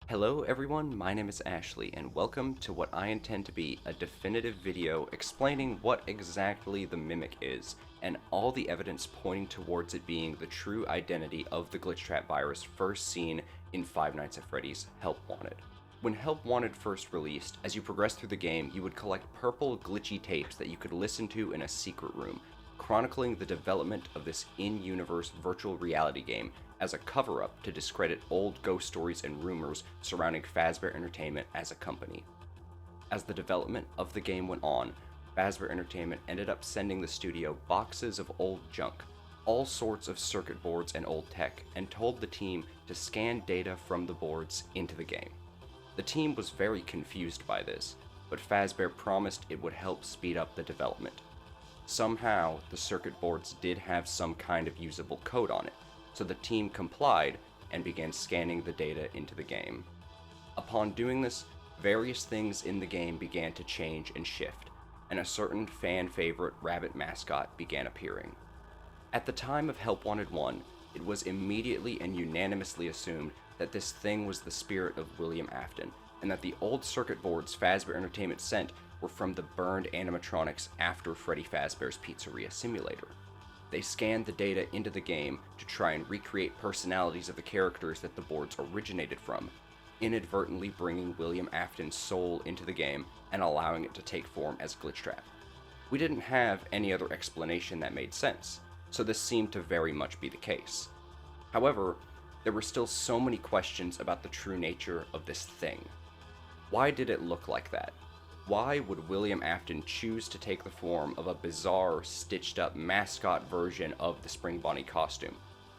Hello everyone, my name is Ashley, and welcome to what I intend to be a definitive video explaining what exactly the Mimic is, and all the evidence pointing towards it being the true identity of the Glitchtrap virus first seen in Five Nights at Freddy's Help Wanted. When Help Wanted first released, as you progressed through the game, you would collect purple glitchy tapes that you could listen to in a secret room, chronicling the development of this in-universe virtual reality game as a cover-up to discredit old ghost stories and rumors surrounding Fazbear Entertainment as a company. As the development of the game went on, Fazbear Entertainment ended up sending the studio boxes of old junk, all sorts of circuit boards and old tech, and told the team to scan data from the boards into the game. The team was very confused by this, but Fazbear promised it would help speed up the development. Somehow, the circuit boards did have some kind of usable code on it, so the team complied and began scanning the data into the game. Upon doing this, various things in the game began to change and shift, and a certain fan favorite rabbit mascot began appearing. At the time of Help Wanted 1, it was immediately and unanimously assumed that this thing was the spirit of William Afton, and that the old circuit boards Fazbear Entertainment sent were from the burned animatronics after Freddy Fazbear's Pizzeria Simulator. They scanned the data into the game to try and recreate personalities of the characters that the boards originated from, inadvertently bringing William Afton's soul into the game and allowing it to take form as Glitchtrap. We didn't have any other explanation that made sense, so this seemed to very much be the case. However, there were still so many questions about the true nature of this thing. Why did it look like that? Why would William Afton choose to take the form of a bizarre, stitched-up mascot version of the Spring Bonnie costume?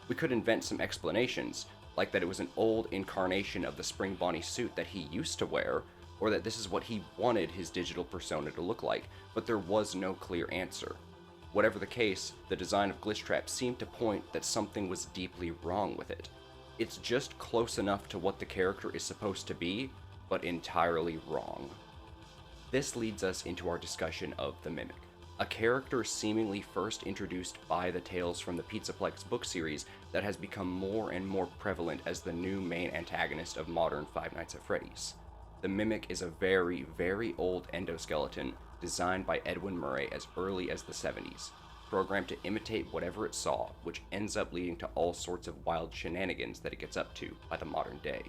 We could invent some explanations, like that it was an old incarnation of the Spring Bonnie suit that he used to wear, or that this is what he wanted his digital persona to look like, but there was no clear answer. Whatever the case, the design of Glitchtrap seemed to point that something was deeply wrong with it. It's just close enough to what the character is supposed to be, but entirely wrong. This leads us into our discussion of the Mimic, a character seemingly first introduced by the Tales from the PizzaPlex book series that has become more and more prevalent as the new main antagonist of modern Five Nights at Freddy's. The Mimic is a very, very old endoskeleton designed by Edwin Murray as early as the 70s, programmed to imitate whatever it saw, which ends up leading to all sorts of wild shenanigans that it gets up to by the modern day.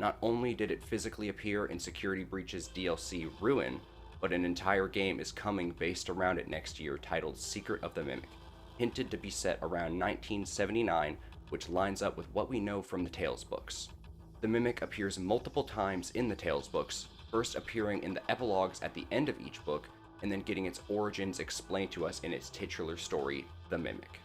Not only did it physically appear in Security Breach's DLC Ruin, but an entire game is coming based around it next year titled Secret of the Mimic, hinted to be set around 1979, which lines up with what we know from the Tales books. The Mimic appears multiple times in the Tales books, first appearing in the epilogues at the end of each book, and then getting its origins explained to us in its titular story, The Mimic.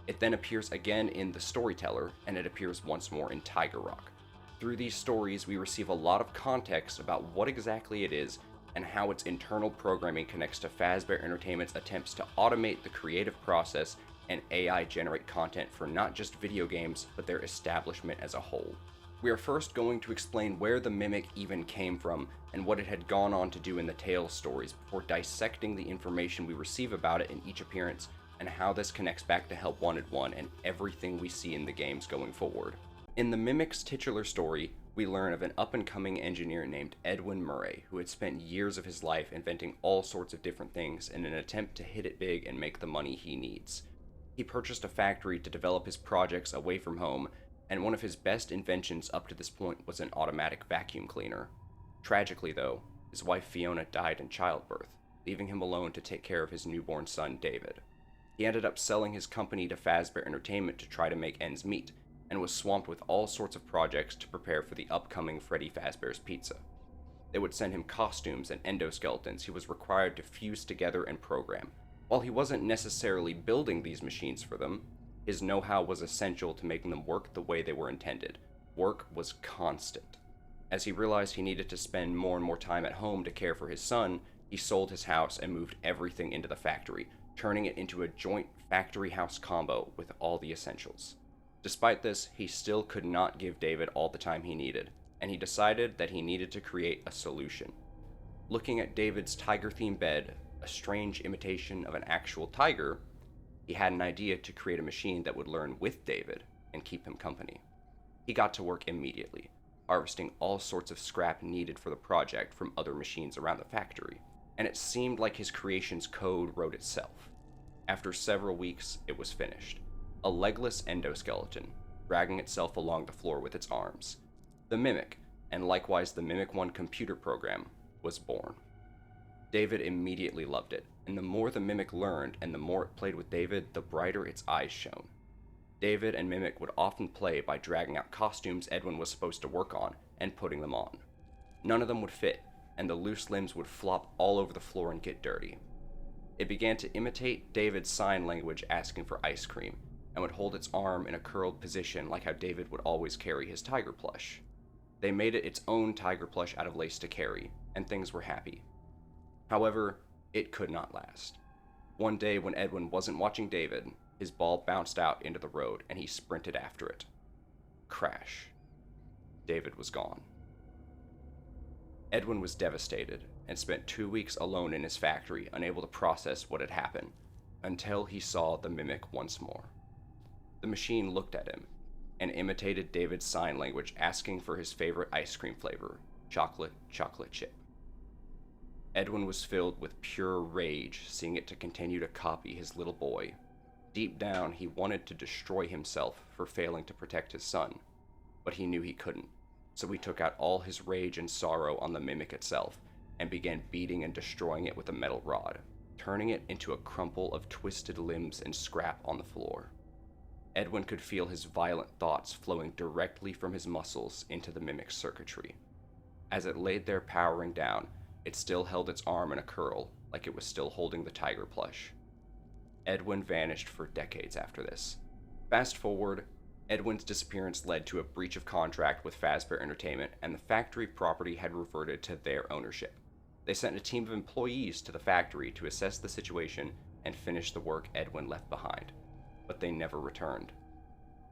It then appears again in The Storyteller, and it appears once more in Tiger Rock. Through these stories, we receive a lot of context about what exactly it is and how its internal programming connects to Fazbear Entertainment's attempts to automate the creative process and AI generate content for not just video games, but their establishment as a whole. We are first going to explain where the Mimic even came from and what it had gone on to do in the Tales stories before dissecting the information we receive about it in each appearance and how this connects back to Help Wanted 1 and everything we see in the games going forward. In the Mimic's titular story, we learn of an up-and-coming engineer named Edwin Murray, who had spent years of his life inventing all sorts of different things in an attempt to hit it big and make the money he needs. He purchased a factory to develop his projects away from home, and one of his best inventions up to this point was an automatic vacuum cleaner. Tragically, though, his wife Fiona died in childbirth, leaving him alone to take care of his newborn son David. He ended up selling his company to Fazbear Entertainment to try to make ends meet, and was swamped with all sorts of projects to prepare for the upcoming Freddy Fazbear's Pizza. They would send him costumes and endoskeletons he was required to fuse together and program. While he wasn't necessarily building these machines for them, his know-how was essential to making them work the way they were intended. Work was constant. As he realized he needed to spend more and more time at home to care for his son, he sold his house and moved everything into the factory, turning it into a joint factory-house combo with all the essentials. Despite this, he still could not give David all the time he needed, and he decided that he needed to create a solution. Looking at David's tiger-themed bed, a strange imitation of an actual tiger, he had an idea to create a machine that would learn with David and keep him company. He got to work immediately. harvesting all sorts of scrap needed for the project from other machines around the factory, and it seemed like his creation's code wrote itself. After several weeks, it was finished. A legless endoskeleton, dragging itself along the floor with its arms. The Mimic, and likewise the Mimic1 computer program, was born. David immediately loved it, and the more the Mimic learned and the more it played with David, the brighter its eyes shone. David and Mimic would often play by dragging out costumes Edwin was supposed to work on and putting them on. None of them would fit, and the loose limbs would flop all over the floor and get dirty. It began to imitate David's sign language asking for ice cream, and would hold its arm in a curled position like how David would always carry his tiger plush. They made it its own tiger plush out of lace to carry, and things were happy. However, it could not last. One day when Edwin wasn't watching David, his ball bounced out into the road and he sprinted after it. Crash. David was gone. Edwin was devastated and spent 2 weeks alone in his factory, unable to process what had happened, until he saw the Mimic once more. The machine looked at him and imitated David's sign language, asking for his favorite ice cream flavor, chocolate chip. Edwin was filled with pure rage, seeing it to continue to copy his little boy. Deep down, he wanted to destroy himself for failing to protect his son, but he knew he couldn't, so he took out all his rage and sorrow on the Mimic itself, and began beating and destroying it with a metal rod, turning it into a crumple of twisted limbs and scrap on the floor. Edwin could feel his violent thoughts flowing directly from his muscles into the Mimic's circuitry. As it laid there powering down, it still held its arm in a curl, like it was still holding the tiger plush. Edwin vanished for decades after this. Fast forward, Edwin's disappearance led to a breach of contract with Fazbear Entertainment, and the factory property had reverted to their ownership. They sent a team of employees to the factory to assess the situation and finish the work Edwin left behind, but they never returned.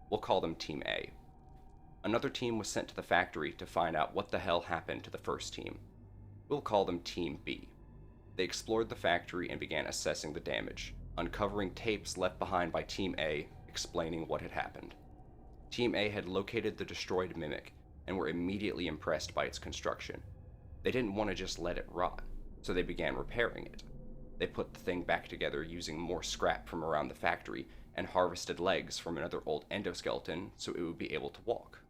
We'll call them Team A. Another team was sent to the factory to find out what the hell happened to the first team. We'll call them Team B. They explored the factory and began assessing the damage, uncovering tapes left behind by Team A explaining what had happened. Team A had located the destroyed Mimic and were immediately impressed by its construction. They didn't want to just let it rot, so they began repairing it. They put the thing back together using more scrap from around the factory and harvested legs from another old endoskeleton so it would be able to walk.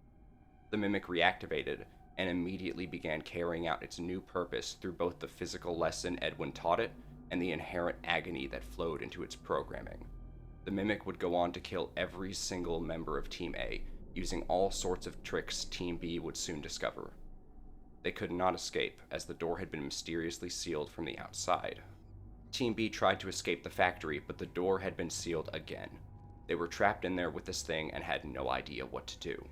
The Mimic reactivated and immediately began carrying out its new purpose through both the physical lesson Edwin taught it and the inherent agony that flowed into its programming. The Mimic would go on to kill every single member of Team A, using all sorts of tricks Team B would soon discover. They could not escape, as the door had been mysteriously sealed from the outside. Team B tried to escape the factory, but the door had been sealed again. They were trapped in there with this thing and had no idea what to do.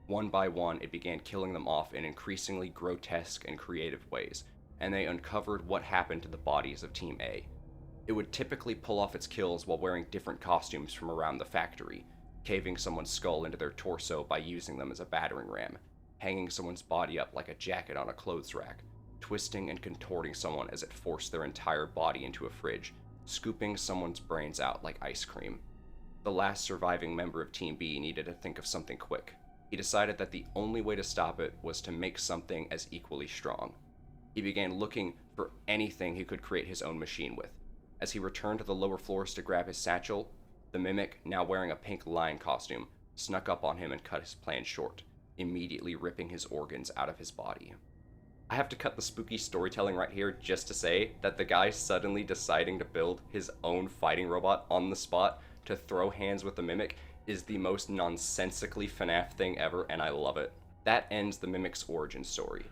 One by one, it began killing them off in increasingly grotesque and creative ways, and they uncovered what happened to the bodies of Team A. It would typically pull off its kills while wearing different costumes from around the factory, caving someone's skull into their torso by using them as a battering ram, hanging someone's body up like a jacket on a clothes rack, twisting and contorting someone as it forced their entire body into a fridge, scooping someone's brains out like ice cream. The last surviving member of Team B needed to think of something quick. He decided that the only way to stop it was to make something as equally strong. He began looking for anything he could create his own machine with. As he returned to the lower floors to grab his satchel, the Mimic, now wearing a pink lion costume, snuck up on him and cut his plan short, immediately ripping his organs out of his body. I have to cut the spooky storytelling right here just to say that the guy suddenly deciding to build his own fighting robot on the spot to throw hands with the Mimic is the most nonsensically FNaF thing ever, and I love it. That ends the Mimic's origin story.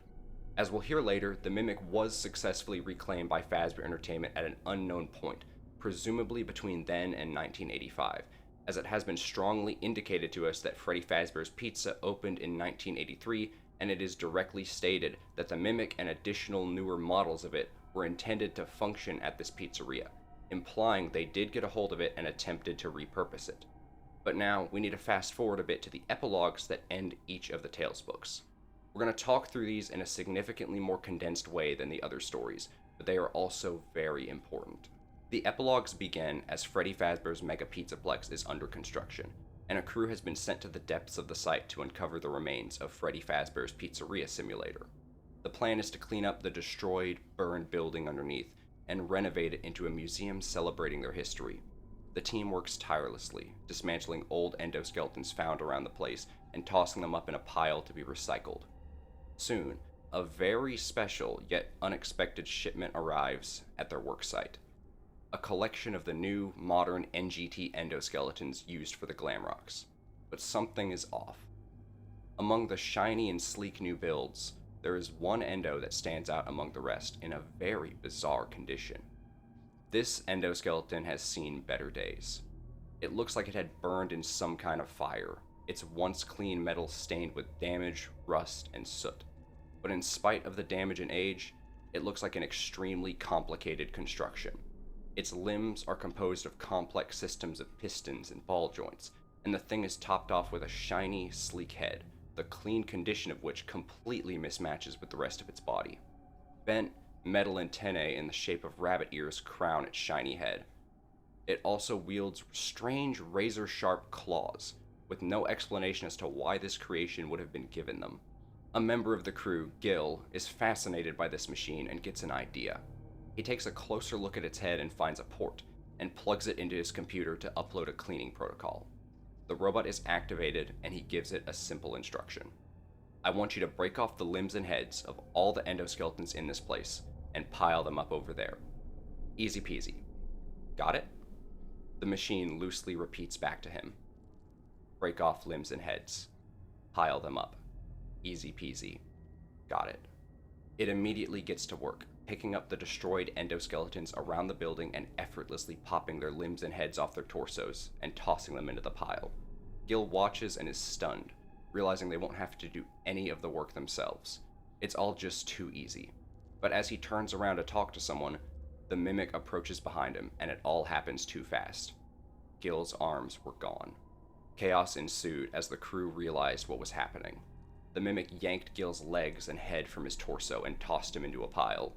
As we'll hear later, the Mimic was successfully reclaimed by Fazbear Entertainment at an unknown point, presumably between then and 1985, as it has been strongly indicated to us that Freddy Fazbear's Pizza opened in 1983, and it is directly stated that the Mimic and additional newer models of it were intended to function at this pizzeria, implying they did get a hold of it and attempted to repurpose it. But now, we need to fast forward a bit to the epilogues that end each of the Tales books. We're going to talk through these in a significantly more condensed way than the other stories, but they are also very important. The epilogues begin as Freddy Fazbear's Mega PizzaPlex is under construction. and a crew has been sent to the depths of the site to uncover the remains of Freddy Fazbear's Pizzeria simulator. The plan is to clean up the destroyed, burned building underneath and renovate it into a museum celebrating their history. The team works tirelessly, dismantling old endoskeletons found around the place and tossing them up in a pile to be recycled. Soon, a very special yet unexpected shipment arrives at their work site. A collection of the new, modern NGT endoskeletons used for the Glamrocks. But something is off. Among the shiny and sleek new builds, there is one endo that stands out among the rest in a very bizarre condition. This endoskeleton has seen better days. It looks like it had burned in some kind of fire, its once clean metal stained with damage, rust, and soot. But in spite of the damage and age, it looks like an extremely complicated construction. Its limbs are composed of complex systems of pistons and ball joints, and the thing is topped off with a shiny, sleek head, the clean condition of which completely mismatches with the rest of its body. Bent, metal antennae in the shape of rabbit ears crown its shiny head. It also wields strange, razor-sharp claws, with no explanation as to why this creation would have been given them. A member of the crew, Gil, is fascinated by this machine and gets an idea. He takes a closer look at its head and finds a port, and plugs it into his computer to upload a cleaning protocol. The robot is activated, and he gives it a simple instruction. I want you to break off the limbs and heads of all the endoskeletons in this place, and pile them up over there. Easy peasy. Got it? The machine loosely repeats back to him. Break off limbs and heads. Pile them up. Easy peasy. Got it. It immediately gets to work, picking up the destroyed endoskeletons around the building and effortlessly popping their limbs and heads off their torsos and tossing them into the pile. Gil watches and is stunned, realizing they won't have to do any of the work themselves. It's all just too easy. But as he turns around to talk to someone, the Mimic approaches behind him, and it all happens too fast. Gil's arms were gone. Chaos ensued as the crew realized what was happening. The Mimic yanked Gil's legs and head from his torso and tossed him into a pile.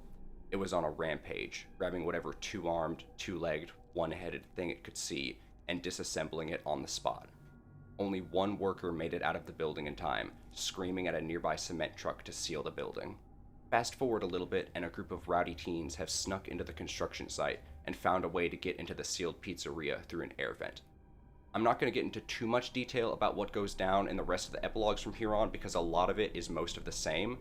It was on a rampage, grabbing whatever two-armed, two-legged, one-headed thing it could see and disassembling it on the spot. Only one worker made it out of the building in time, screaming at a nearby cement truck to seal the building. Fast forward a little bit, and a group of rowdy teens have snuck into the construction site and found a way to get into the sealed pizzeria through an air vent. I'm not going to get into too much detail about what goes down in the rest of the epilogues from here on because a lot of it is most of the same,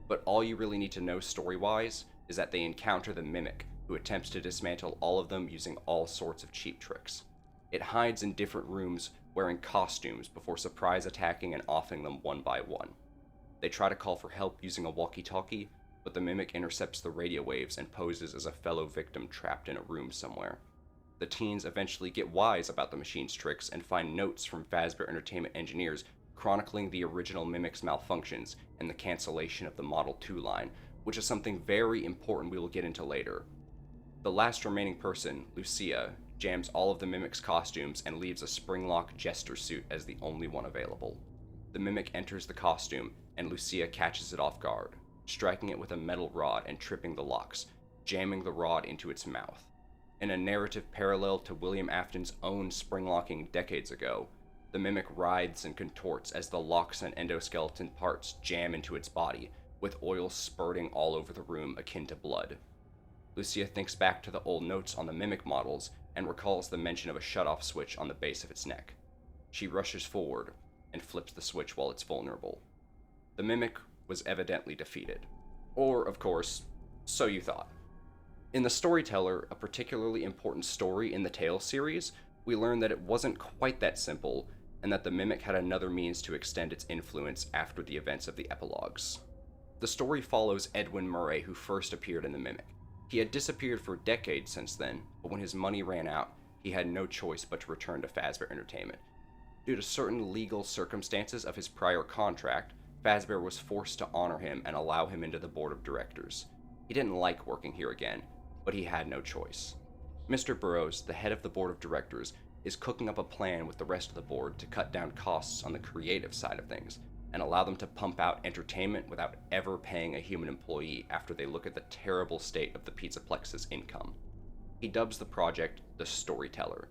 but all you really need to know story-wise is that they encounter the Mimic, who attempts to dismantle all of them using all sorts of cheap tricks. It hides in different rooms wearing costumes before surprise attacking and offing them one by one. They try to call for help using a walkie-talkie, but the Mimic intercepts the radio waves and poses as a fellow victim trapped in a room somewhere. The teens eventually get wise about the machine's tricks and find notes from Fazbear Entertainment engineers chronicling the original Mimic's malfunctions and the cancellation of the Model 2 line, which is something very important we will get into later. The last remaining person, Lucia, jams all of the Mimic's costumes and leaves a spring-lock jester suit as the only one available. The Mimic enters the costume, and Lucia catches it off guard, striking it with a metal rod and tripping the locks, jamming the rod into its mouth. In a narrative parallel to William Afton's own spring-locking decades ago, the Mimic writhes and contorts as the locks and endoskeleton parts jam into its body, with oil spurting all over the room akin to blood. Lucia thinks back to the old notes on the Mimic models and recalls the mention of a shut-off switch on the base of its neck. She rushes forward and flips the switch while it's vulnerable. The Mimic was evidently defeated. Or, of course, so you thought. In the Storyteller, a particularly important story in the Tales series, we learn that it wasn't quite that simple, and that the Mimic had another means to extend its influence after the events of the epilogues. The story follows Edwin Murray, who first appeared in the Mimic. He had disappeared for decades since then, but when his money ran out, he had no choice but to return to Fazbear Entertainment. Due to certain legal circumstances of his prior contract, Fazbear was forced to honor him and allow him into the board of directors. He didn't like working here again, but he had no choice. Mr. Burroughs, the head of the board of directors, is cooking up a plan with the rest of the board to cut down costs on the creative side of things, and allow them to pump out entertainment without ever paying a human employee after they look at the terrible state of the PizzaPlex's income. He dubs the project the Storyteller,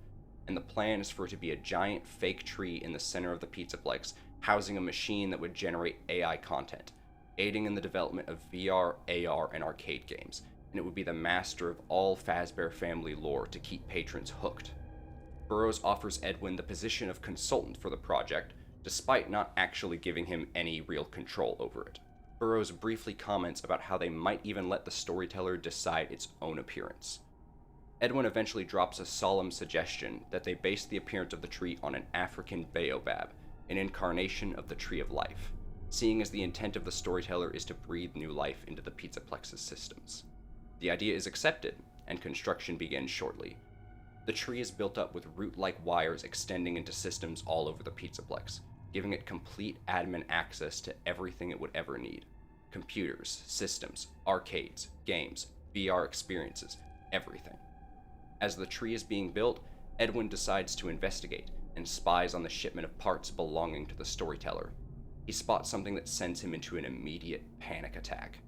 and the plan is for it to be a giant fake tree in the center of the PizzaPlex, housing a machine that would generate AI content, aiding in the development of VR, AR, and arcade games, and it would be the master of all Fazbear family lore to keep patrons hooked. Burroughs offers Edwin the position of consultant for the project, despite not actually giving him any real control over it. Burroughs briefly comments about how they might even let the Storyteller decide its own appearance. Edwin eventually drops a solemn suggestion that they base the appearance of the tree on an African baobab, an incarnation of the Tree of Life, seeing as the intent of the Storyteller is to breathe new life into the PizzaPlex's systems. The idea is accepted, and construction begins shortly. The tree is built up with root-like wires extending into systems all over the PizzaPlex, giving it complete admin access to everything it would ever need. Computers, systems, arcades, games, VR experiences, everything. As the tree is being built, Edwin decides to investigate and spies on the shipment of parts belonging to the Storyteller. He spots something that sends him into an immediate panic attack.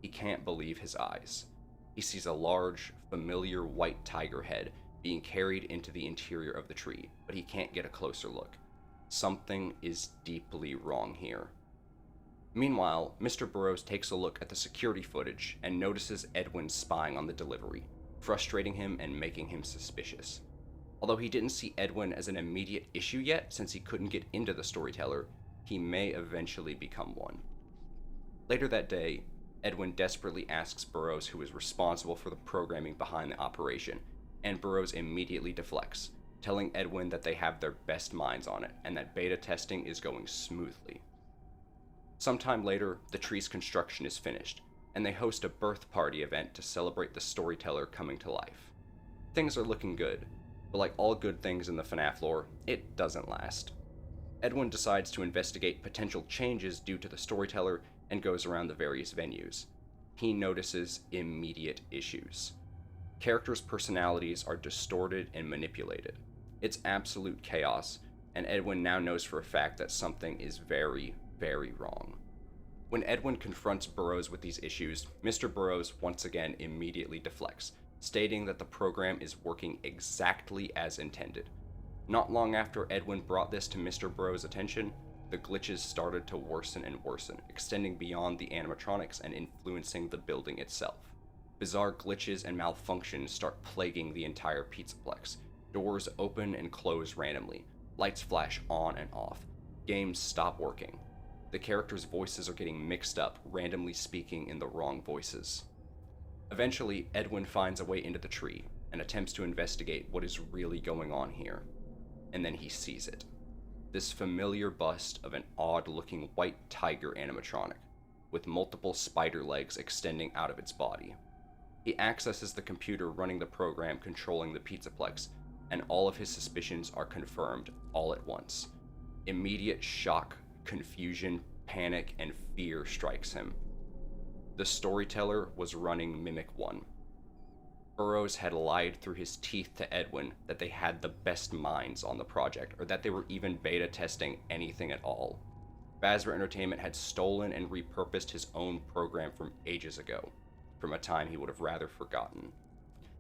He can't believe his eyes. He sees a large, familiar white tiger head being carried into the interior of the tree, but he can't get a closer look. Something is deeply wrong here. Meanwhile, Mr. Burroughs takes a look at the security footage and notices Edwin spying on the delivery, frustrating him and making him suspicious. Although he didn't see Edwin as an immediate issue yet, since he couldn't get into the Storyteller, he may eventually become one. Later that day, Edwin desperately asks Burroughs who is responsible for the programming behind the operation, and Burroughs immediately deflects, telling Edwin that they have their best minds on it and that beta testing is going smoothly. Sometime later, the tree's construction is finished, and they host a birth party event to celebrate the Storyteller coming to life. Things are looking good, but like all good things in the FNaF lore, it doesn't last. Edwin decides to investigate potential changes due to the Storyteller and goes around the various venues. He notices immediate issues. Characters' personalities are distorted and manipulated. It's absolute chaos, and Edwin now knows for a fact that something is very, very wrong. When Edwin confronts Burroughs with these issues, Mr. Burroughs once again immediately deflects, stating that the program is working exactly as intended. Not long after Edwin brought this to Mr. Burroughs' attention, the glitches started to worsen and worsen, extending beyond the animatronics and influencing the building itself. Bizarre glitches and malfunctions start plaguing the entire PizzaPlex. Doors open and close randomly, lights flash on and off, games stop working. The characters' voices are getting mixed up, randomly speaking in the wrong voices. Eventually, Edwin finds a way into the tree and attempts to investigate what is really going on here. And then he sees it. This familiar bust of an odd-looking white tiger animatronic, with multiple spider legs extending out of its body. He accesses the computer running the program controlling the PizzaPlex, and all of his suspicions are confirmed all at once. Immediate shock, confusion, panic, and fear strikes him. The Storyteller was running Mimic1. Burroughs had lied through his teeth to Edwin that they had the best minds on the project, or that they were even beta testing anything at all. Fazbear Entertainment had stolen and repurposed his own program from ages ago, from a time he would have rather forgotten.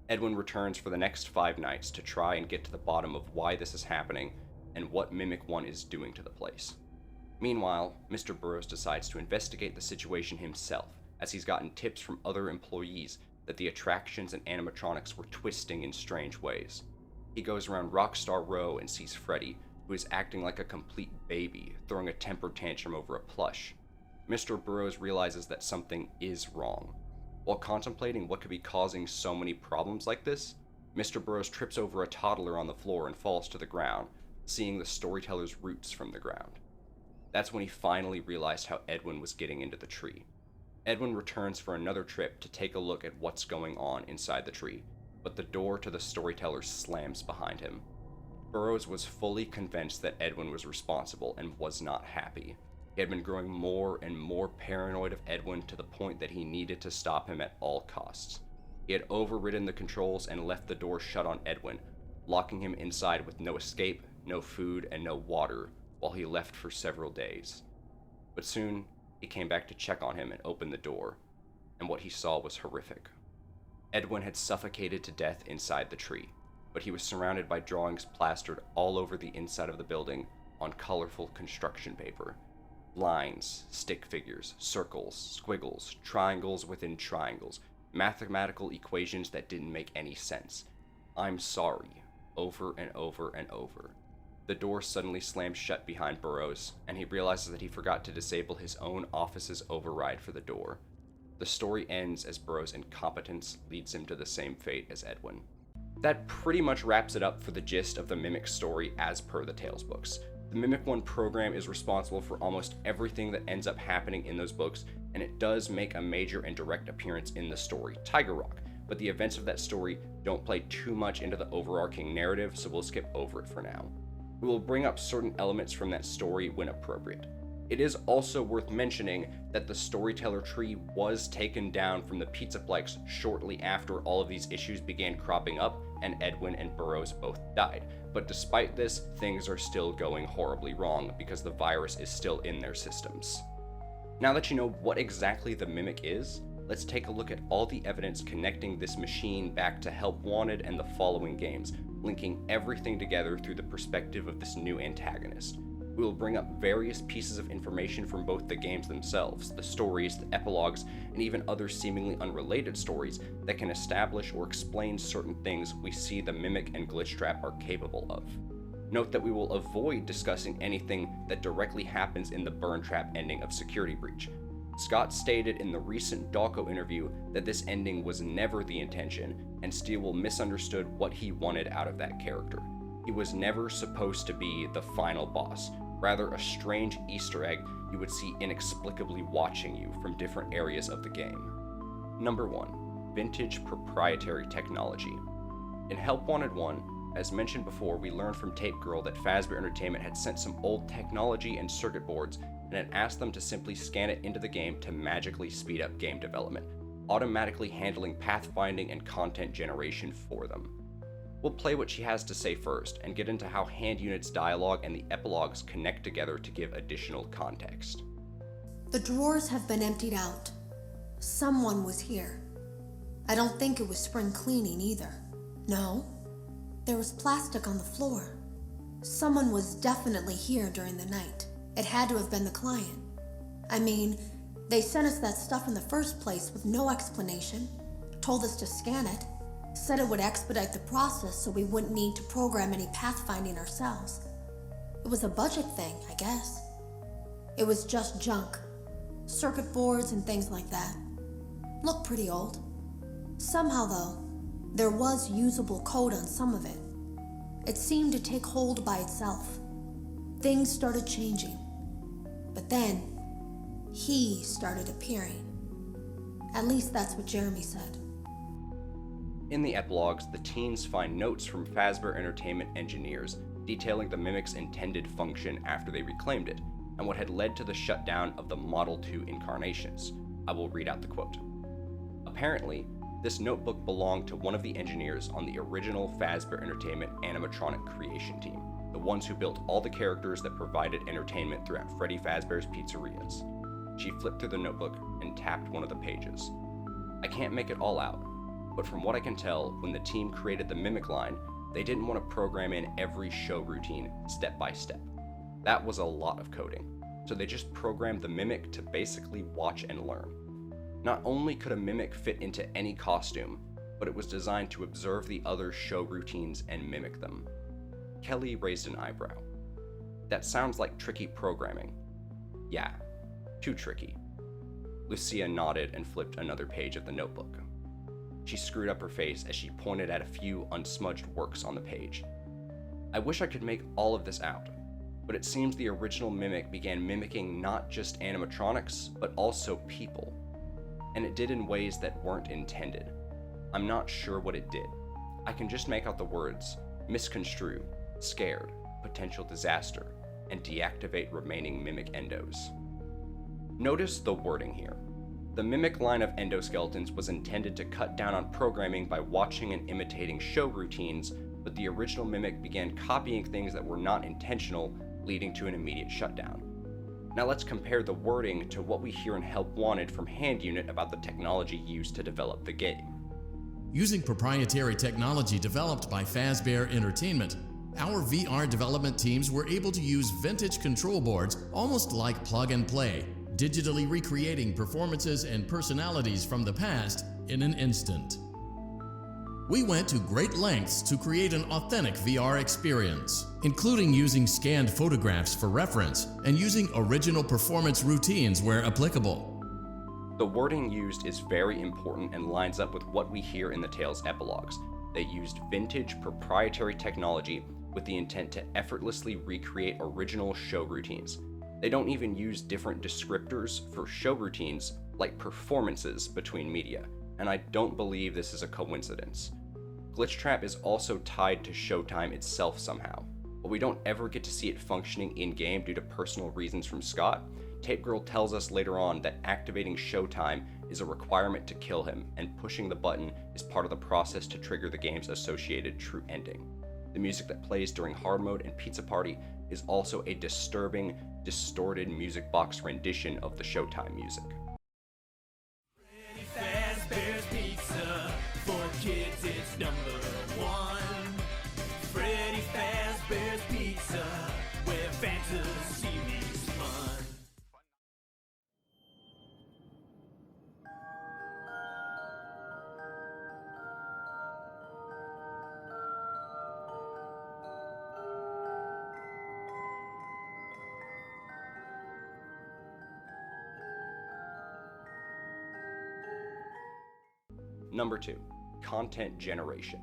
Edwin returns for the next 5 nights to try and get to the bottom of why this is happening and what Mimic1 is doing to the place. Meanwhile, Mr. Burroughs decides to investigate the situation himself, as he's gotten tips from other employees that the attractions and animatronics were twisting in strange ways. He goes around Rockstar Row and sees Freddy, who is acting like a complete baby, throwing a temper tantrum over a plush. Mr. Burroughs realizes that something is wrong. While contemplating what could be causing so many problems like this, Mr. Burroughs trips over a toddler on the floor and falls to the ground, seeing the Storyteller's roots from the ground. That's when he finally realized how Edwin was getting into the tree. Edwin returns for another trip to take a look at what's going on inside the tree, but the door to the Storyteller slams behind him. Burroughs was fully convinced that Edwin was responsible and was not happy. He had been growing more and more paranoid of Edwin to the point that he needed to stop him at all costs. He had overridden the controls and left the door shut on Edwin, locking him inside with no escape, no food, and no water, while he left for several days. But soon, he came back to check on him and opened the door, and what he saw was horrific. Edwin had suffocated to death inside the tree. but he was surrounded by drawings plastered all over the inside of the building on colorful construction paper. Lines, stick figures, circles, squiggles, triangles within triangles, mathematical equations that didn't make any sense. "I'm sorry," over and over and over. The door suddenly slams shut behind Burroughs, and he realizes that he forgot to disable his own office's override for the door. The story ends as Burroughs' incompetence leads him to the same fate as Edwin. That pretty much wraps it up for the gist of the Mimic story as per the Tales books. The Mimic1 program is responsible for almost everything that ends up happening in those books, and it does make a major and direct appearance in the story Tiger Rock, but the events of that story don't play too much into the overarching narrative, so we'll skip over it for now. We will bring up certain elements from that story when appropriate. It is also worth mentioning that the Storyteller tree was taken down from the PizzaPlex shortly after all of these issues began cropping up and Edwin and Burroughs both died. But despite this, things are still going horribly wrong because the virus is still in their systems. Now that you know what exactly the Mimic is, let's take a look at all the evidence connecting this machine back to Help Wanted and the following games, linking everything together through the perspective of this new antagonist. We will bring up various pieces of information from both the games themselves, the stories, the epilogues, and even other seemingly unrelated stories that can establish or explain certain things we see the Mimic and Glitchtrap are capable of. Note that we will avoid discussing anything that directly happens in the Burn Trap ending of Security Breach. Scott stated in the recent Dawko interview that this ending was never the intention, and Steele misunderstood what he wanted out of that character. He was never supposed to be the final boss, rather a strange Easter egg you would see inexplicably watching you from different areas of the game. Number 1. Vintage proprietary technology. In Help Wanted 1, as mentioned before, we learned from Tape Girl that Fazbear Entertainment had sent some old technology and circuit boards and had asked them to simply scan it into the game to magically speed up game development, automatically handling pathfinding and content generation for them. We'll play what she has to say first, and get into how Hand Unit's dialogue and the epilogues connect together to give additional context. The drawers have been emptied out. Someone was here. I don't think it was spring cleaning either. No, there was plastic on the floor. Someone was definitely here during the night. It had to have been the client. I mean, they sent us that stuff in the first place with no explanation, told us to scan it, said it would expedite the process so we wouldn't need to program any pathfinding ourselves. It was a budget thing, I guess. It was just junk. Circuit boards and things like that. Looked pretty old. Somehow though, there was usable code on some of it. It seemed to take hold by itself. Things started changing. But then, he started appearing. At least that's what Jeremy said. In the epilogues, the teens find notes from Fazbear Entertainment engineers detailing the Mimic's intended function after they reclaimed it, and what had led to the shutdown of the Model 2 incarnations. I will read out the quote. Apparently, this notebook belonged to one of the engineers on the original Fazbear Entertainment animatronic creation team, the ones who built all the characters that provided entertainment throughout Freddy Fazbear's pizzerias. She flipped through the notebook and tapped one of the pages. I can't make it all out, but from what I can tell, when the team created the Mimic line, they didn't want to program in every show routine step by step. That was a lot of coding, so they just programmed the Mimic to basically watch and learn. Not only could a Mimic fit into any costume, but it was designed to observe the other show routines and mimic them. Kelly raised an eyebrow. That sounds like tricky programming. Yeah, too tricky. Lucia nodded and flipped another page of the notebook. She screwed up her face as she pointed at a few unsmudged works on the page. I wish I could make all of this out, but it seems the original Mimic began mimicking not just animatronics, but also people. And it did in ways that weren't intended. I'm not sure what it did. I can just make out the words, misconstrue, scared, potential disaster, and deactivate remaining Mimic endos. Notice the wording here. The Mimic line of endoskeletons was intended to cut down on programming by watching and imitating show routines, but the original Mimic began copying things that were not intentional, leading to an immediate shutdown. Now let's compare the wording to what we hear in Help Wanted from Hand Unit about the technology used to develop the game. Using proprietary technology developed by Fazbear Entertainment, our VR development teams were able to use vintage control boards almost like plug and play, digitally recreating performances and personalities from the past in an instant. We went to great lengths to create an authentic VR experience, including using scanned photographs for reference and using original performance routines where applicable. The wording used is very important and lines up with what we hear in the tale's epilogues. They used vintage proprietary technology with the intent to effortlessly recreate original show routines. They don't even use different descriptors for show routines like performances between media, and I don't believe this is a coincidence. Glitchtrap is also tied to Showtime itself somehow, but we don't ever get to see it functioning in-game due to personal reasons from Scott. Tape Girl tells us later on that activating Showtime is a requirement to kill him, and pushing the button is part of the process to trigger the game's associated true ending. The music that plays during hard mode and Pizza Party is also a disturbing, distorted music box rendition of the Showtime music. Fazbear's Pizza, for kids it's #1. Freddy Fazbear's Pizza, where fantasy meets fun. Number 2. Content generation.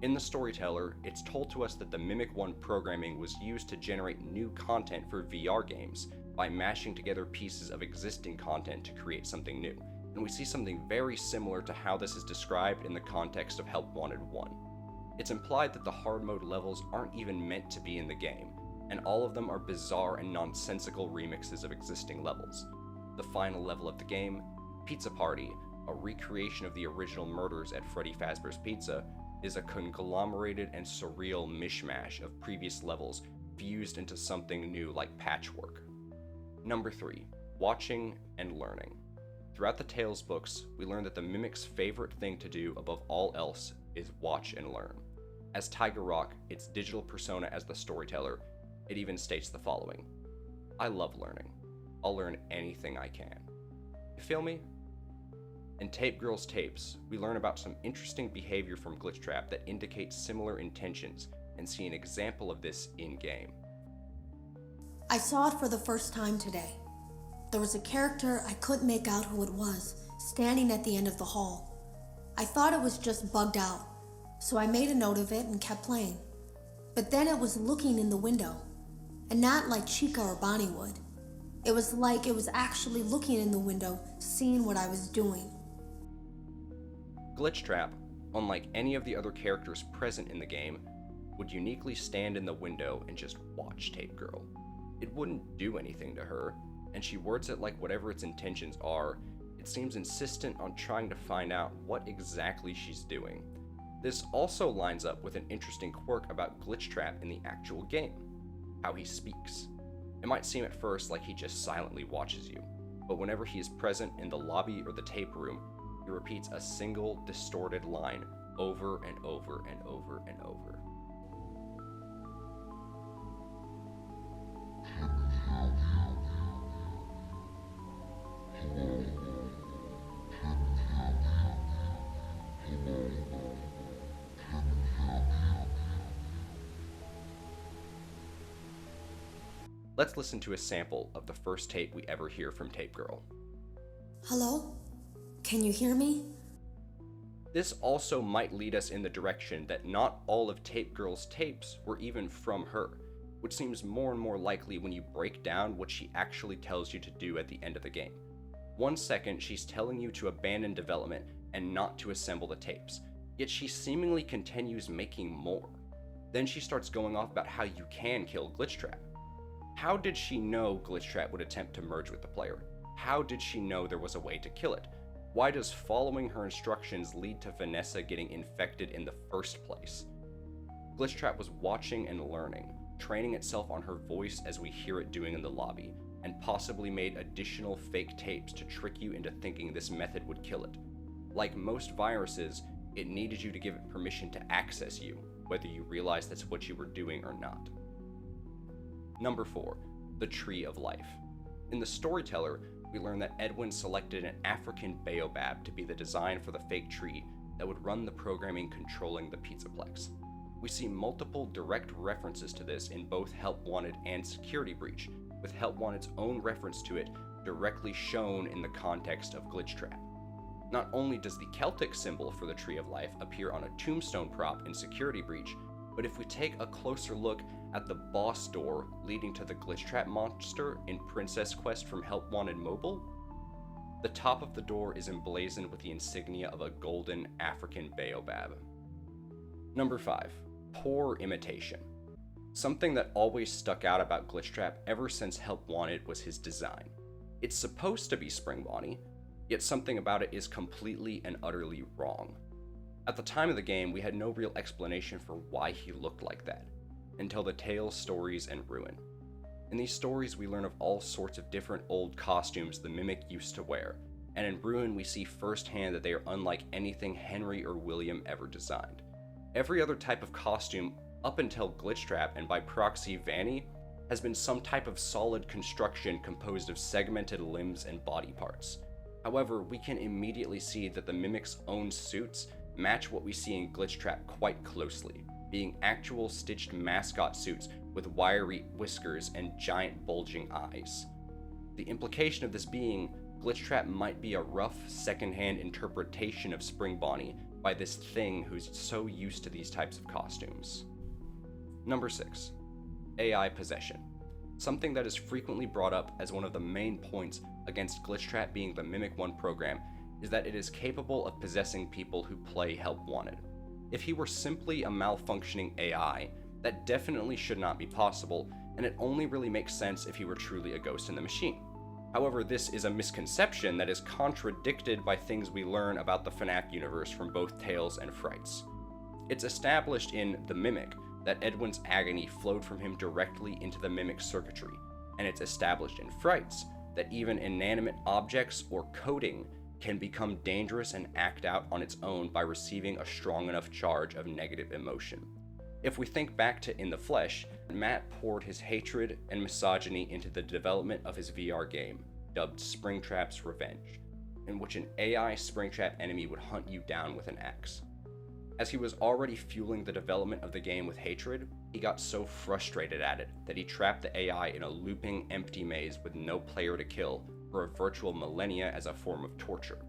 In the Storyteller, it's told to us that the Mimic1 programming was used to generate new content for VR games by mashing together pieces of existing content to create something new, and we see something very similar to how this is described in the context of Help Wanted 1. It's implied that the hard mode levels aren't even meant to be in the game, and all of them are bizarre and nonsensical remixes of existing levels. The final level of the game, Pizza Party, a recreation of the original murders at Freddy Fazbear's Pizza, is a conglomerated and surreal mishmash of previous levels fused into something new like patchwork. Number 3. Watching and learning. Throughout the Tales books, we learn that the Mimic's favorite thing to do above all else is watch and learn. As Tiger Rock, its digital persona as the Storyteller, it even states the following: "I love learning. I'll learn anything I can." You feel me? In Tape Girl's tapes, we learn about some interesting behavior from Glitchtrap that indicates similar intentions, and see an example of this in-game. I saw it for the first time today. There was a character I couldn't make out who it was, standing at the end of the hall. I thought it was just bugged out, so I made a note of it and kept playing. But then it was looking in the window, and not like Chica or Bonnie would. It was like it was actually looking in the window, seeing what I was doing. Glitchtrap, unlike any of the other characters present in the game, would uniquely stand in the window and just watch Tape Girl. It wouldn't do anything to her, and she words it like whatever its intentions are. It seems insistent on trying to find out what exactly she's doing. This also lines up with an interesting quirk about Glitchtrap in the actual game: how he speaks. It might seem at first like he just silently watches you, but whenever he is present in the lobby or the tape room, he repeats a single distorted line over and over and over and over. Let's listen to a sample of the first tape we ever hear from Tape Girl. Hello? Can you hear me? This also might lead us in the direction that not all of Tape Girl's tapes were even from her, which seems more and more likely when you break down what she actually tells you to do at the end of the game. 1 second, she's telling you to abandon development and not to assemble the tapes, yet she seemingly continues making more. Then she starts going off about how you can kill Glitchtrap. How did she know Glitchtrap would attempt to merge with the player? How did she know there was a way to kill it? Why does following her instructions lead to Vanessa getting infected in the first place? Glitchtrap was watching and learning, training itself on her voice as we hear it doing in the lobby, and possibly made additional fake tapes to trick you into thinking this method would kill it. Like most viruses, It needed you to give it permission to access you, whether you realized that's what you were doing or not. Number 4. The Tree of Life. In the Storyteller, we learn that Edwin selected an African baobab to be the design for the fake tree that would run the programming controlling the PizzaPlex. We see multiple direct references to this in both Help Wanted and Security Breach, with Help Wanted's own reference to it directly shown in the context of Glitchtrap. Not only does the Celtic symbol for the Tree of Life appear on a tombstone prop in Security Breach, but if we take a closer look at the boss door leading to the Glitchtrap monster in Princess Quest from Help Wanted Mobile, the top of the door is emblazoned with the insignia of a golden African baobab. Number 5. Poor imitation. Something that always stuck out about Glitchtrap ever since Help Wanted was his design. It's supposed to be Spring Bonnie, yet something about it is completely and utterly wrong. At the time of the game, we had no real explanation for why he looked like that, until the Tales, Stories, and Ruin. In these stories, we learn of all sorts of different old costumes the Mimic used to wear, and in Ruin we see firsthand that they are unlike anything Henry or William ever designed. Every other type of costume, up until Glitchtrap and by proxy Vanny, has been some type of solid construction composed of segmented limbs and body parts. However, we can immediately see that the Mimic's own suits match what we see in Glitchtrap quite closely, being actual stitched mascot suits with wiry whiskers and giant bulging eyes. The implication of this being, Glitchtrap might be a rough, secondhand interpretation of Spring Bonnie by this thing who's so used to these types of costumes. Number 6. AI possession. Something that is frequently brought up as one of the main points against Glitchtrap being the Mimic1 program is that it is capable of possessing people who play Help Wanted. If he were simply a malfunctioning AI, that definitely should not be possible, and it only really makes sense if he were truly a ghost in the machine. However, this is a misconception that is contradicted by things we learn about the FNaF universe from both Tales and Frights. It's established in The Mimic that Edwin's agony flowed from him directly into the Mimic circuitry, and it's established in Frights that even inanimate objects or coding can become dangerous and act out on its own by receiving a strong enough charge of negative emotion. If we think back to In the Flesh, Matt poured his hatred and misogyny into the development of his VR game, dubbed Springtrap's Revenge, in which an AI Springtrap enemy would hunt you down with an axe. As he was already fueling the development of the game with hatred, he got so frustrated at it that he trapped the AI in a looping, empty maze with no player to kill for a virtual millennia as a form of torture.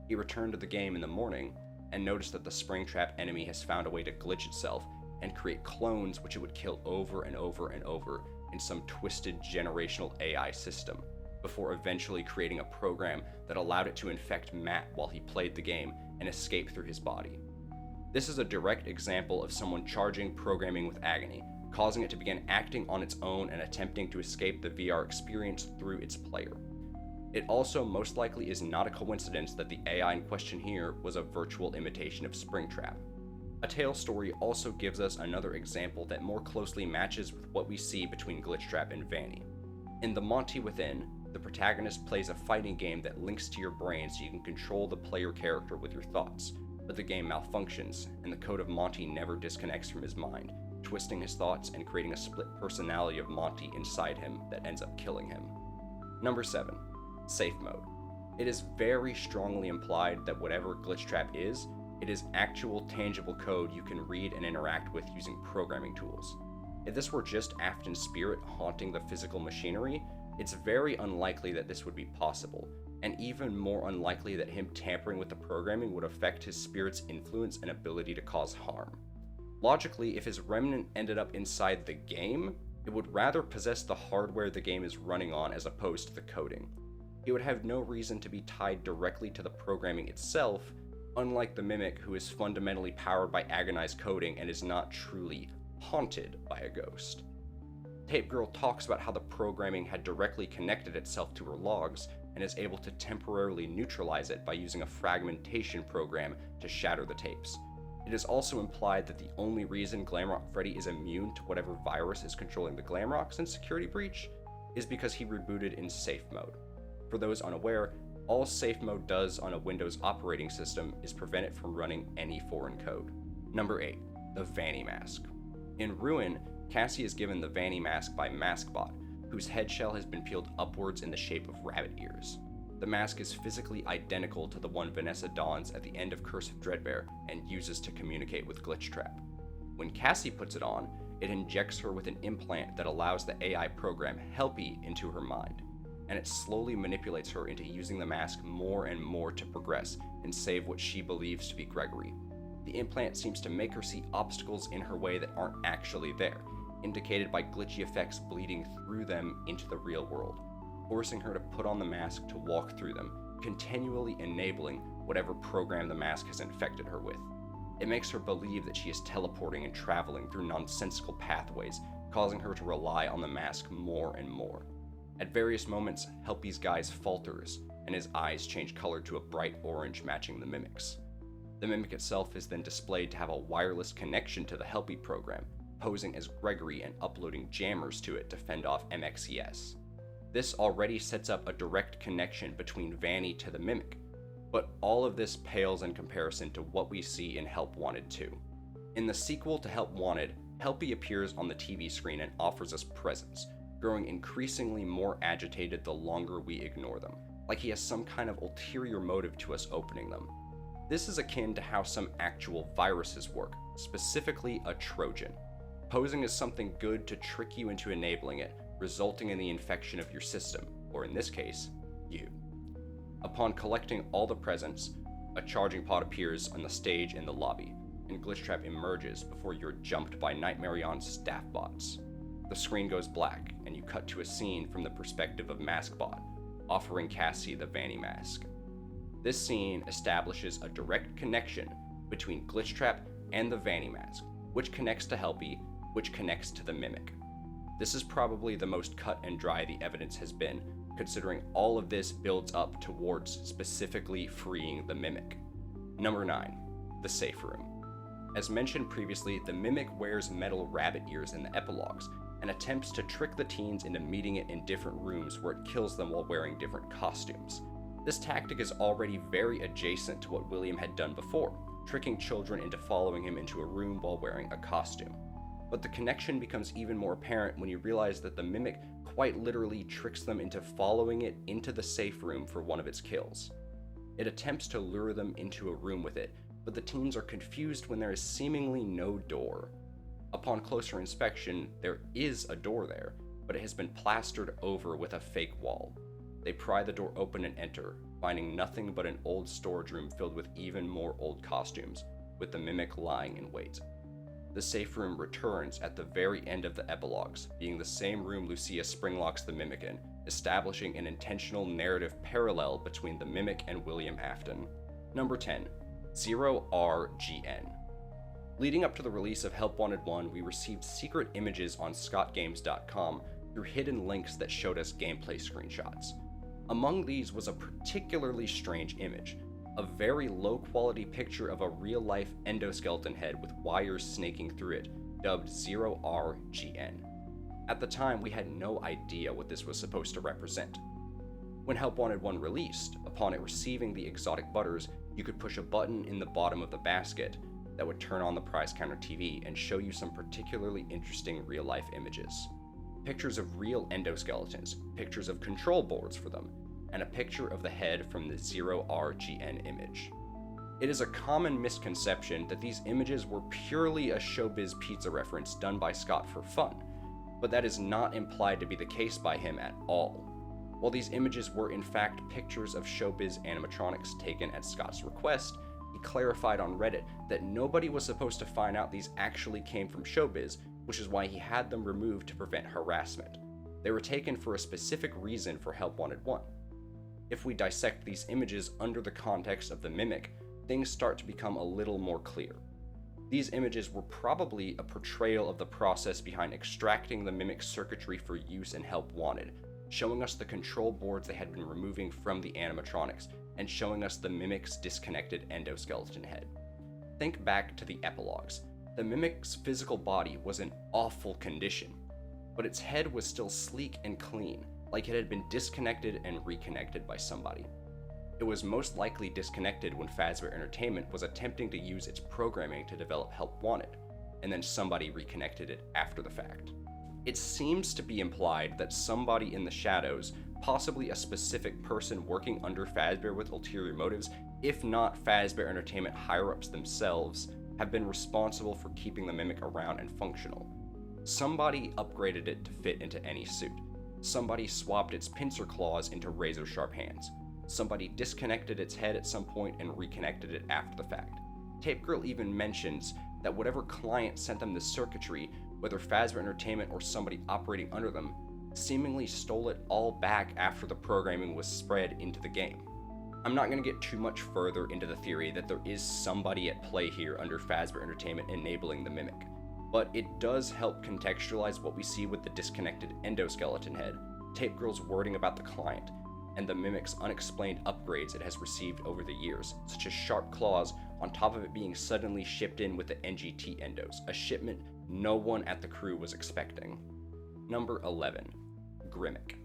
He returned to the game in the morning and noticed that the Springtrap enemy has found a way to glitch itself and create clones which it would kill over and over and over in some twisted generational AI system, before eventually creating a program that allowed it to infect Matt while he played the game and escape through his body. This is a direct example of someone charging programming with agony, causing it to begin acting on its own and attempting to escape the VR experience through its player. It also most likely is not a coincidence that the AI in question here was a virtual imitation of Springtrap. A Tale story also gives us another example that more closely matches with what we see between Glitchtrap and Vanny. In The Monty Within, the protagonist plays a fighting game that links to your brain so you can control the player character with your thoughts, but the game malfunctions, and the code of Monty never disconnects from his mind, twisting his thoughts and creating a split personality of Monty inside him that ends up killing him. Number 7. Safe mode. It is very strongly implied that whatever Glitchtrap is, it is actual tangible code you can read and interact with using programming tools. If this were just Afton's spirit haunting the physical machinery, it's very unlikely that this would be possible, and even more unlikely that him tampering with the programming would affect his spirit's influence and ability to cause harm. Logically, if his remnant ended up inside the game, it would rather possess the hardware the game is running on as opposed to the coding. He would have no reason to be tied directly to the programming itself, unlike the Mimic, who is fundamentally powered by agonized coding and is not truly haunted by a ghost. Tape Girl talks about how the programming had directly connected itself to her logs and is able to temporarily neutralize it by using a fragmentation program to shatter the tapes. It is also implied that the only reason Glamrock Freddy is immune to whatever virus is controlling the Glamrocks in Security Breach is because he rebooted in safe mode. For those unaware, All safe mode does on a Windows operating system is prevent it from running any foreign code. Number 8. The Vanny Mask. In Ruin, Cassie is given the Vanny Mask by MaskBot, whose head shell has been peeled upwards in the shape of rabbit ears. The mask is physically identical to the one Vanessa dons at the end of Curse of Dreadbear and uses to communicate with Glitchtrap. When Cassie puts it on, it injects her with an implant that allows the AI program Helpy into her mind, and it slowly manipulates her into using the mask more and more to progress and save what she believes to be Gregory. The implant seems to make her see obstacles in her way that aren't actually there, indicated by glitchy effects bleeding through them into the real world, forcing her to put on the mask to walk through them, continually enabling whatever program the mask has infected her with. It makes her believe that she is teleporting and traveling through nonsensical pathways, causing her to rely on the mask more and more. At various moments, Helpy's guise falters, and his eyes change color to a bright orange matching the Mimic's. The Mimic itself is then displayed to have a wireless connection to the Helpy program, posing as Gregory and uploading jammers to it to fend off MXES. This already sets up a direct connection between Vanny to the Mimic, but all of this pales in comparison to what we see in Help Wanted 2. In the sequel to Help Wanted, Helpy appears on the TV screen and offers us presents, growing increasingly more agitated the longer we ignore them, like he has some kind of ulterior motive to us opening them. This is akin to how some actual viruses work, specifically a Trojan, posing as something good to trick you into enabling it, resulting in the infection of your system, or in this case, you. Upon collecting all the presents, a charging pod appears on the stage in the lobby, and Glitchtrap emerges before you're jumped by Nightmarion's staff bots. The screen goes black, and you cut to a scene from the perspective of MaskBot, offering Cassie the Vanny Mask. This scene establishes a direct connection between Glitchtrap and the Vanny Mask, which connects to Helpy, which connects to the Mimic. This is probably the most cut and dry the evidence has been, considering all of this builds up towards specifically freeing the Mimic. Number 9. The Safe Room. As mentioned previously, the Mimic wears metal rabbit ears in the epilogues, and attempts to trick the teens into meeting it in different rooms where it kills them while wearing different costumes. This tactic is already very adjacent to what William had done before, tricking children into following him into a room while wearing a costume. But the connection becomes even more apparent when you realize that the Mimic quite literally tricks them into following it into the safe room for one of its kills. It attempts to lure them into a room with it, but the teens are confused when there is seemingly no door. Upon closer inspection, there is a door there, but it has been plastered over with a fake wall. They pry the door open and enter, finding nothing but an old storage room filled with even more old costumes, with the Mimic lying in wait. The safe room returns at the very end of the epilogues, being the same room Lucia springlocks the Mimic in, establishing an intentional narrative parallel between the Mimic and William Afton. Number 10. 0RGN. Leading up to the release of Help Wanted 1, we received secret images on scottgames.com through hidden links that showed us gameplay screenshots. Among these was a particularly strange image, a very low-quality picture of a real-life endoskeleton head with wires snaking through it, dubbed 0RGN. At the time, we had no idea what this was supposed to represent. When Help Wanted 1 released, upon it receiving the exotic butters, you could push a button in the bottom of the basket that would turn on the prize counter TV and show you some particularly interesting real-life images. Pictures of real endoskeletons, pictures of control boards for them, and a picture of the head from the 0RGN image. It is a common misconception that these images were purely a Showbiz Pizza reference done by Scott for fun, but that is not implied to be the case by him at all. While these images were in fact pictures of Showbiz animatronics taken at Scott's request, he clarified on Reddit that nobody was supposed to find out these actually came from Showbiz, which is why he had them removed to prevent harassment. They were taken for a specific reason for Help Wanted 1. If we dissect these images under the context of the Mimic, things start to become a little more clear. These images were probably a portrayal of the process behind extracting the Mimic circuitry for use in Help Wanted, showing us the control boards they had been removing from the animatronics, and showing us the Mimic's disconnected endoskeleton head. Think back to the epilogues. The Mimic's physical body was in awful condition, but its head was still sleek and clean, like it had been disconnected and reconnected by somebody. It was most likely disconnected when Fazbear Entertainment was attempting to use its programming to develop Help Wanted, and then somebody reconnected it after the fact. It seems to be implied that somebody in the shadows, possibly a specific person working under Fazbear with ulterior motives, if not Fazbear Entertainment higher-ups themselves, have been responsible for keeping the Mimic around and functional. Somebody upgraded it to fit into any suit. Somebody swapped its pincer claws into razor-sharp hands. Somebody disconnected its head at some point and reconnected it after the fact. Tape Girl even mentions that whatever client sent them the circuitry, whether Fazbear Entertainment or somebody operating under them, seemingly stole it all back after the programming was spread into the game. I'm not going to get too much further into the theory that there is somebody at play here under Fazbear Entertainment enabling the Mimic, but it does help contextualize what we see with the disconnected endoskeleton head, Tape Girl's wording about the client, and the Mimic's unexplained upgrades it has received over the years, such as sharp claws, on top of it being suddenly shipped in with the NGT endos, a shipment no one at the crew was expecting. Number 11. Grimmick.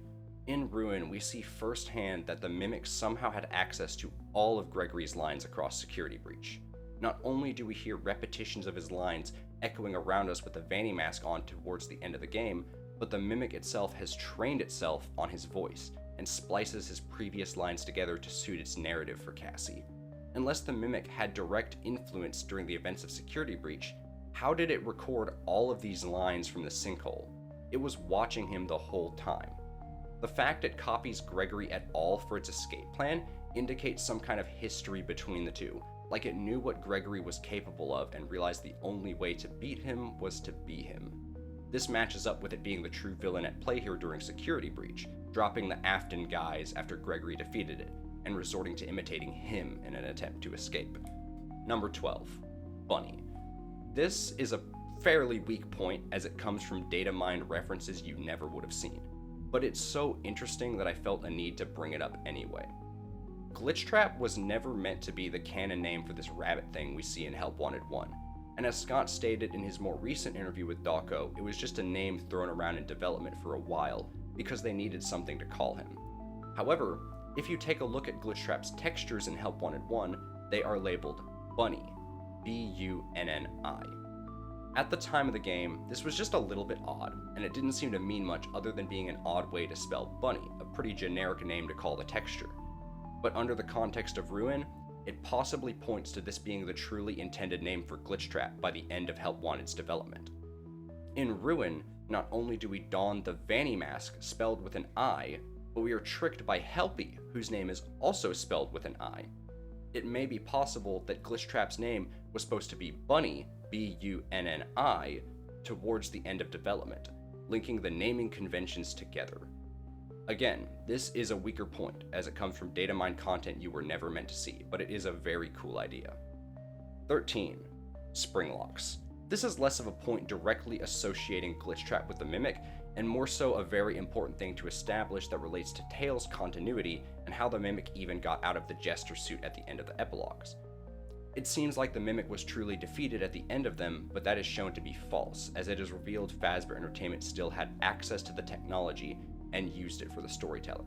In Ruin, we see firsthand that the Mimic somehow had access to all of Gregory's lines across Security Breach. Not only do we hear repetitions of his lines echoing around us with the Vanny mask on towards the end of the game, but the Mimic itself has trained itself on his voice, and splices his previous lines together to suit its narrative for Cassie. Unless the Mimic had direct influence during the events of Security Breach, how did it record all of these lines from the sinkhole? It was watching him the whole time. The fact it copies Gregory at all for its escape plan indicates some kind of history between the two, like it knew what Gregory was capable of and realized the only way to beat him was to be him. This matches up with it being the true villain at play here during Security Breach, dropping the Afton guise after Gregory defeated it, and resorting to imitating him in an attempt to escape. Number 12. Bunny. This is a fairly weak point as it comes from data mined references you never would have seen, but it's so interesting that I felt a need to bring it up anyway. Glitchtrap was never meant to be the canon name for this rabbit thing we see in Help Wanted 1, and as Scott stated in his more recent interview with Dawko, it was just a name thrown around in development for a while because they needed something to call him. However, if you take a look at Glitchtrap's textures in Help Wanted 1, they are labeled Bunny, B-U-N-N-I. At the time of the game, this was just a little bit odd, and it didn't seem to mean much other than being an odd way to spell Bunny, a pretty generic name to call the texture. But under the context of Ruin, it possibly points to this being the truly intended name for Glitchtrap by the end of Help Wanted's development. In Ruin, not only do we don the Vanny mask spelled with an I, but we are tricked by Helpy, whose name is also spelled with an I. It may be possible that Glitchtrap's name was supposed to be Bunny, B-U-N-N-I, towards the end of development, linking the naming conventions together. Again, this is a weaker point, as it comes from data mine content you were never meant to see, but it is a very cool idea. 13. Springlocks. This is less of a point directly associating Glitchtrap with the Mimic, and more so a very important thing to establish that relates to Tails' continuity and how the Mimic even got out of the Jester suit at the end of the epilogues. It seems like the Mimic was truly defeated at the end of them, but that is shown to be false, as it is revealed Fazbear Entertainment still had access to the technology and used it for the Storyteller.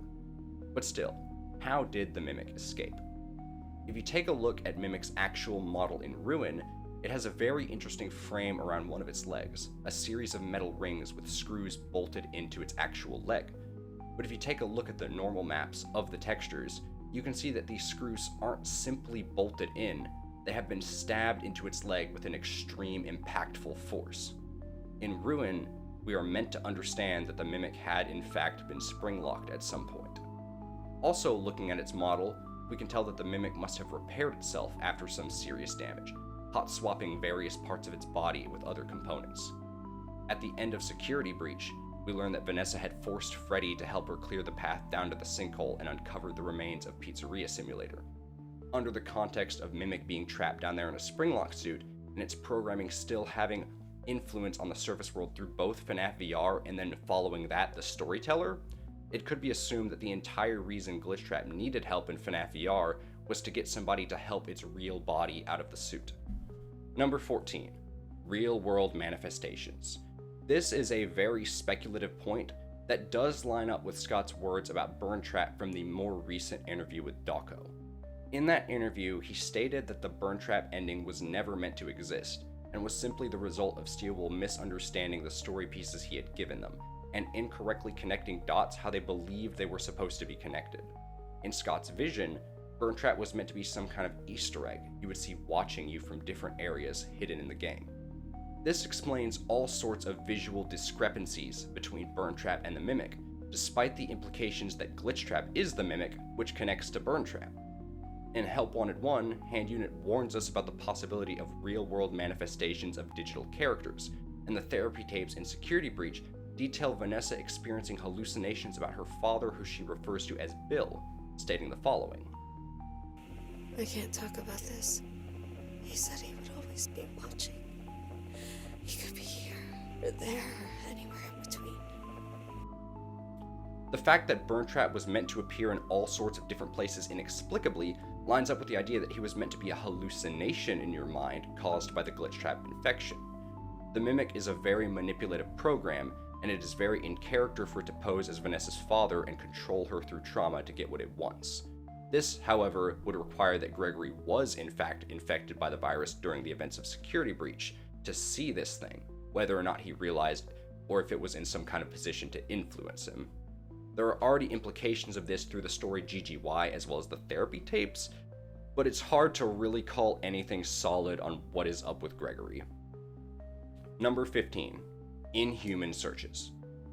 But still, how did the Mimic escape? If you take a look at Mimic's actual model in Ruin, it has a very interesting frame around one of its legs, a series of metal rings with screws bolted into its actual leg. But if you take a look at the normal maps of the textures, you can see that these screws aren't simply bolted in, they have been stabbed into its leg with an extreme impactful force. In Ruin, we are meant to understand that the Mimic had in fact been spring-locked at some point. Also, looking at its model, we can tell that the Mimic must have repaired itself after some serious damage, hot-swapping various parts of its body with other components. At the end of Security Breach, we learn that Vanessa had forced Freddy to help her clear the path down to the sinkhole and uncovered the remains of Pizzeria Simulator. Under the context of Mimic being trapped down there in a springlock suit, and its programming still having influence on the surface world through both FNaF VR and then following that, the Storyteller, it could be assumed that the entire reason Glitchtrap needed help in FNaF VR was to get somebody to help its real body out of the suit. Number 14. Real-world manifestations. This is a very speculative point that does line up with Scott's words about Burn Trap from the more recent interview with Dawko. In that interview, he stated that the Burntrap ending was never meant to exist, and was simply the result of Steelwool misunderstanding the story pieces he had given them, and incorrectly connecting dots how they believed they were supposed to be connected. In Scott's vision, Burntrap was meant to be some kind of Easter egg you would see watching you from different areas hidden in the game. This explains all sorts of visual discrepancies between Burntrap and the Mimic, despite the implications that Glitchtrap is the Mimic, which connects to Burntrap. In Help Wanted 1, Hand Unit warns us about the possibility of real-world manifestations of digital characters, and the therapy tapes in Security Breach detail Vanessa experiencing hallucinations about her father, who she refers to as Bill, stating the following. I can't talk about this. He said he would always be watching. He could be here, or there, or anywhere in between. The fact that Burntrap was meant to appear in all sorts of different places inexplicably lines up with the idea that he was meant to be a hallucination in your mind caused by the Glitchtrap infection. The Mimic is a very manipulative program, and it is very in character for it to pose as Vanessa's father and control her through trauma to get what it wants. This, however, would require that Gregory was in fact infected by the virus during the events of Security Breach to see this thing, whether or not he realized or if it was in some kind of position to influence him. There are already implications of this through the story GGY as well as the therapy tapes, but it's hard to really call anything solid on what is up with Gregory. Number 15. Inhuman searches.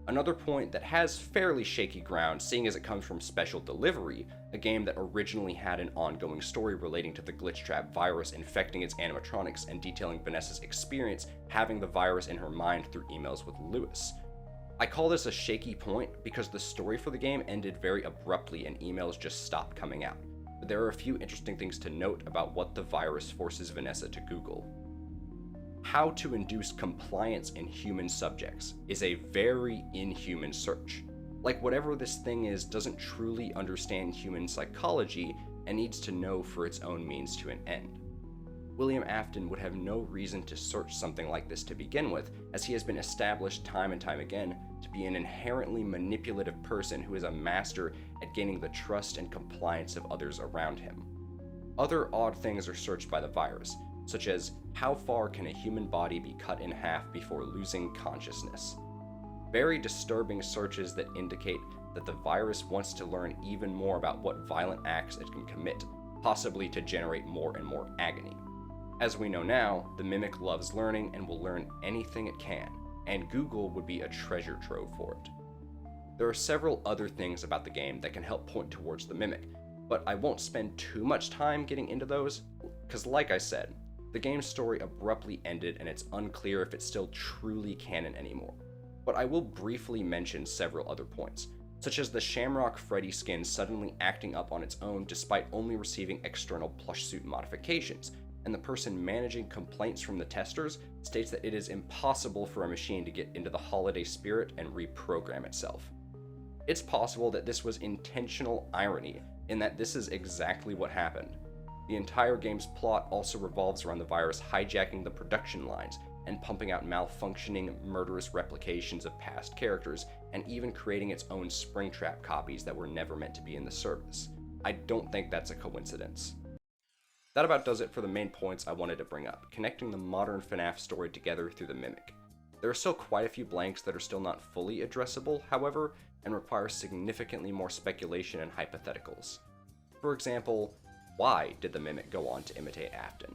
Another point that has fairly shaky ground, seeing as it comes from Special Delivery, a game that originally had an ongoing story relating to the Glitchtrap virus infecting its animatronics and detailing Vanessa's experience having the virus in her mind through emails with Lewis. I call this a shaky point because the story for the game ended very abruptly and emails just stopped coming out. But there are a few interesting things to note about what the virus forces Vanessa to Google. How to induce compliance in human subjects is a very inhuman search. Like whatever this thing is doesn't truly understand human psychology and needs to know for its own means to an end. William Afton would have no reason to search something like this to begin with, as he has been established time and time again to be an inherently manipulative person who is a master at gaining the trust and compliance of others around him. Other odd things are searched by the virus, such as how far can a human body be cut in half before losing consciousness? Very disturbing searches that indicate that the virus wants to learn even more about what violent acts it can commit, possibly to generate more and more agony. As we know now, the Mimic loves learning and will learn anything it can, and Google would be a treasure trove for it. There are several other things about the game that can help point towards the Mimic, but I won't spend too much time getting into those, because like I said, the game's story abruptly ended and it's unclear if it's still truly canon anymore. But I will briefly mention several other points, such as the Shamrock Freddy skin suddenly acting up on its own despite only receiving external plush suit modifications, and the person managing complaints from the testers states that it is impossible for a machine to get into the holiday spirit and reprogram itself. It's possible that this was intentional irony, in that this is exactly what happened. The entire game's plot also revolves around the virus hijacking the production lines and pumping out malfunctioning, murderous replications of past characters, and even creating its own Springtrap copies that were never meant to be in the service. I don't think that's a coincidence. That about does it for the main points I wanted to bring up, connecting the modern FNaF story together through the Mimic. There are still quite a few blanks that are still not fully addressable, however, and require significantly more speculation and hypotheticals. For example, why did the Mimic go on to imitate Afton?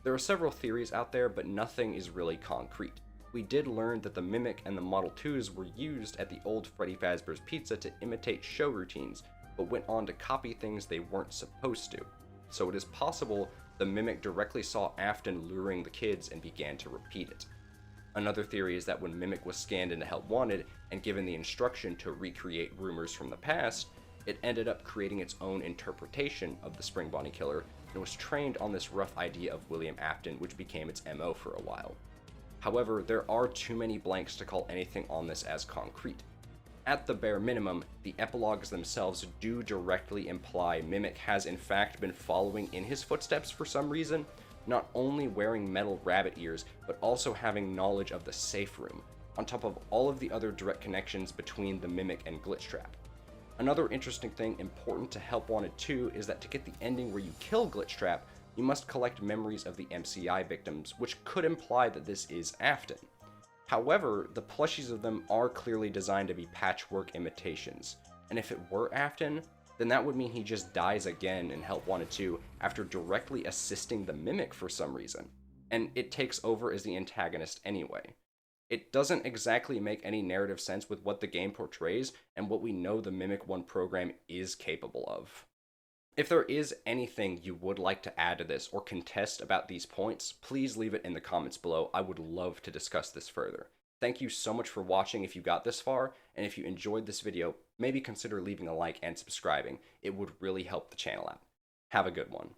There are several theories out there, but nothing is really concrete. We did learn that the Mimic and the Model 2s were used at the old Freddy Fazbear's Pizza to imitate show routines, but went on to copy things they weren't supposed to. So it is possible the Mimic directly saw Afton luring the kids and began to repeat it. Another theory is that when Mimic was scanned into Help Wanted and given the instruction to recreate rumors from the past, it ended up creating its own interpretation of the Spring Bonnie Killer and was trained on this rough idea of William Afton, which became its MO for a while. However, there are too many blanks to call anything on this as concrete. At the bare minimum, the epilogues themselves do directly imply Mimic has in fact been following in his footsteps for some reason, not only wearing metal rabbit ears, but also having knowledge of the safe room, on top of all of the other direct connections between the Mimic and Glitchtrap. Another interesting thing important to Help Wanted 2 is that to get the ending where you kill Glitchtrap, you must collect memories of the MCI victims, which could imply that this is Afton. However, the plushies of them are clearly designed to be patchwork imitations, and if it were Afton, then that would mean he just dies again in Help Wanted 2 after directly assisting the Mimic for some reason, and it takes over as the antagonist anyway. It doesn't exactly make any narrative sense with what the game portrays and what we know the Mimic1 program is capable of. If there is anything you would like to add to this or contest about these points, please leave it in the comments below. I would love to discuss this further. Thank you so much for watching if you got this far, and if you enjoyed this video, maybe consider leaving a like and subscribing. It would really help the channel out. Have a good one.